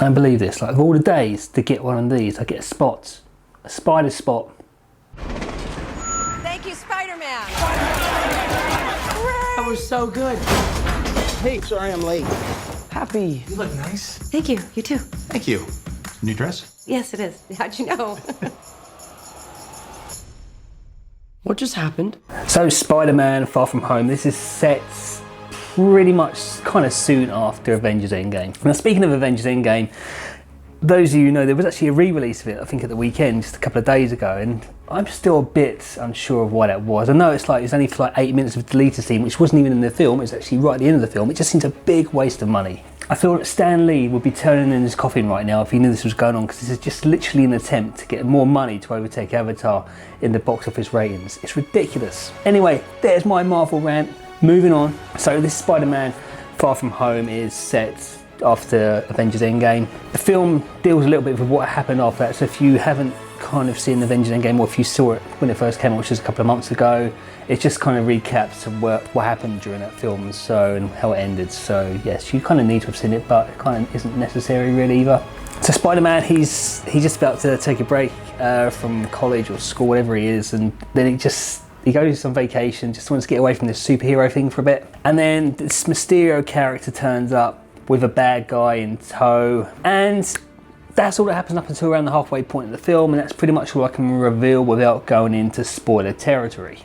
can't believe this. Like, of all the days to get one of these, I get a spot. A spider spot. Thank you, Spider-Man. That was so good. Hey, sorry I'm late. Happy. You look nice. Thank you. You too. Thank you. New dress? Yes, it is. How'd you know? What just happened? So Spider-Man Far From Home, this is set pretty much kind of soon after Avengers Endgame. Now, speaking of Avengers Endgame, those of you who know, there was actually a re-release of it, I think at the weekend, just a couple of days ago, and I'm still a bit unsure of why that was. I know it's only for like 8 minutes of deleted scene, which wasn't even in the film, it's actually right at the end of the film. It just seems a big waste of money. I feel that Stan Lee would be turning in his coffin right now if he knew this was going on, because this is just literally an attempt to get more money to overtake Avatar in the box office ratings. It's ridiculous. Anyway, there's my Marvel rant. Moving on. So this Spider-Man Far From Home is set after Avengers Endgame. The film deals a little bit with what happened after that, so if you haven't kind of seen Avengers Endgame, or if you saw it when it first came out, which was a couple of months ago, it just kind of recaps what happened during that film, so, and how it ended. So yes, you kind of need to have seen it, but it kind of isn't necessary really either. So Spider-Man, he's just about to take a break from college or school, whatever he is, and then he goes on vacation, just wants to get away from this superhero thing for a bit. And then this Mysterio character turns up with a bad guy in tow, and that's all that happens up until around the halfway point of the film, and that's pretty much all I can reveal without going into spoiler territory.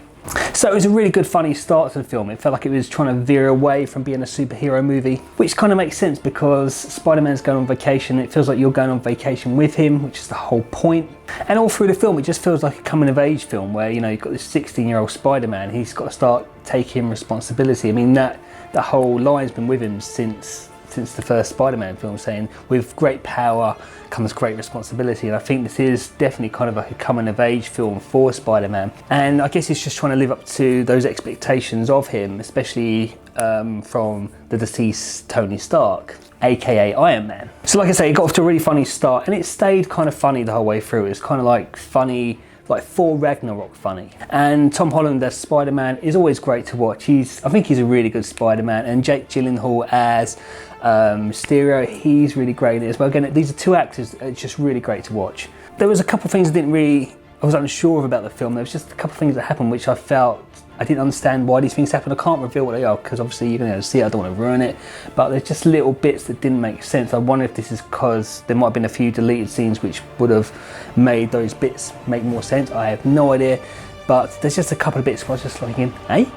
So it was a really good funny start to the film. It felt like it was trying to veer away from being a superhero movie, which kind of makes sense because Spider-Man's going on vacation. It feels like you're going on vacation with him, which is the whole point. And all through the film, it just feels like a coming of age film where, you know, you've got this 16-year-old Spider-Man. He's got to start taking responsibility. I mean, that whole line's been with him since the first Spider-Man film, saying with great power comes great responsibility, and I think this is definitely kind of like a coming of age film for Spider-Man, and I guess he's just trying to live up to those expectations of him, especially from the deceased Tony Stark, aka Iron Man. So like I say, it got off to a really funny start, and it stayed kind of funny the whole way through. It was kind of like funny, like Thor Ragnarok funny. And Tom Holland as Spider-Man is always great to watch. I think he's a really good Spider-Man, and Jake Gyllenhaal as Mysterio, he's really great as well. Again, these are two actors that are just really great to watch. There was a couple of things I was unsure of about the film. There was just a couple of things that happened which I felt I didn't understand why these things happened. I can't reveal what they are because obviously you're going to see it, I don't want to ruin it, but there's just little bits that didn't make sense. I wonder if this is because there might have been a few deleted scenes which would have made those bits make more sense. I have no idea, but there's just a couple of bits where I was just thinking, hey?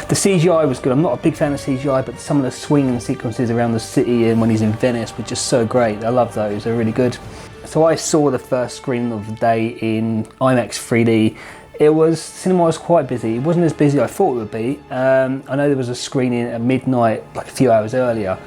The CGI was good. I'm not a big fan of CGI, but some of the swinging sequences around the city and when he's in Venice were just so great. I love those, they're really good. So I saw the first screening of the day in IMAX 3D. Cinema was quite busy. It wasn't as busy as I thought it would be. I know there was a screening at midnight, like a few hours earlier.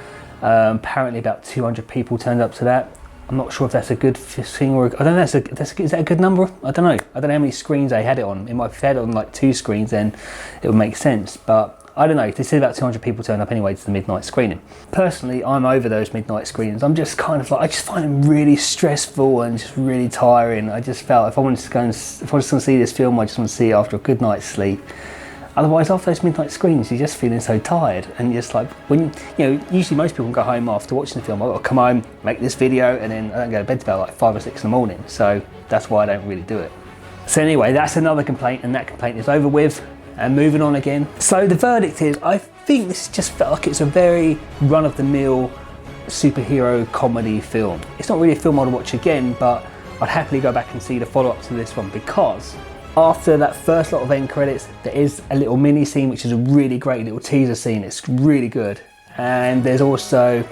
Apparently about 200 people turned up to that. I'm not sure if that's a good thing or I don't know. Is that a good number? I don't know. I don't know how many screens they had it on. It might have had it on like 2 screens, then it would make sense. But I don't know. They said about 200 people turned up anyway to the midnight screening. Personally, I'm over those midnight screenings. I'm just kind of like, I just find them really stressful and just really tiring. I just felt if I was going to see this film, I just want to see it after a good night's sleep. Otherwise, after those midnight screens, you're just feeling so tired, and just like when usually most people go home after watching the film. I've got to come home, make this video, and then I don't go to bed till about like 5 or 6 in the morning. So that's why I don't really do it. So anyway, that's another complaint, and that complaint is over with. And moving on again. So the verdict is, I think this just felt like it's a very run-of-the-mill superhero comedy film. It's not really a film I'd watch again, but I'd happily go back and see the follow-up to this one, because after that first lot of end credits, there is a little mini scene which is a really great little teaser scene. It's really good. And there's also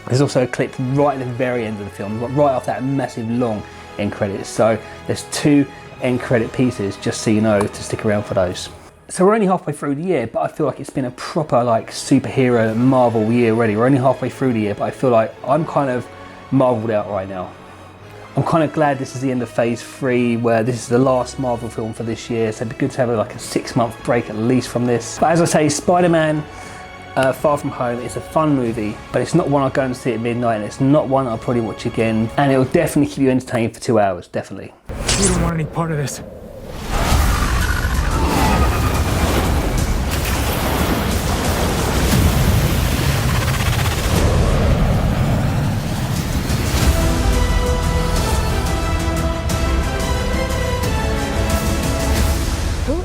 a clip right at the very end of the film, right off that massive long end credits. So there's 2 end credit pieces, just so you know, to stick around for those. So we're only halfway through the year, but I feel like it's been a proper like superhero Marvel year already. We're only halfway through the year, but I feel like I'm kind of marveled out right now. I'm kind of glad this is the end of phase 3, where this is the last Marvel film for this year, so it'd be good to have like a 6-month break at least from this. But as I say, Spider-Man Far From Home is a fun movie, but it's not one I'll go and see at midnight, and it's not one I'll probably watch again, and it'll definitely keep you entertained for 2 hours, definitely. You don't want any part of this.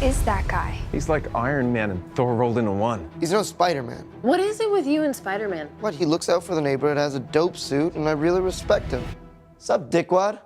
is that guy? He's like Iron Man and Thor rolled into one. He's no Spider-Man. What is it with you and Spider-Man? What, he looks out for the neighborhood, has a dope suit, and I really respect him. Sup, dickwad?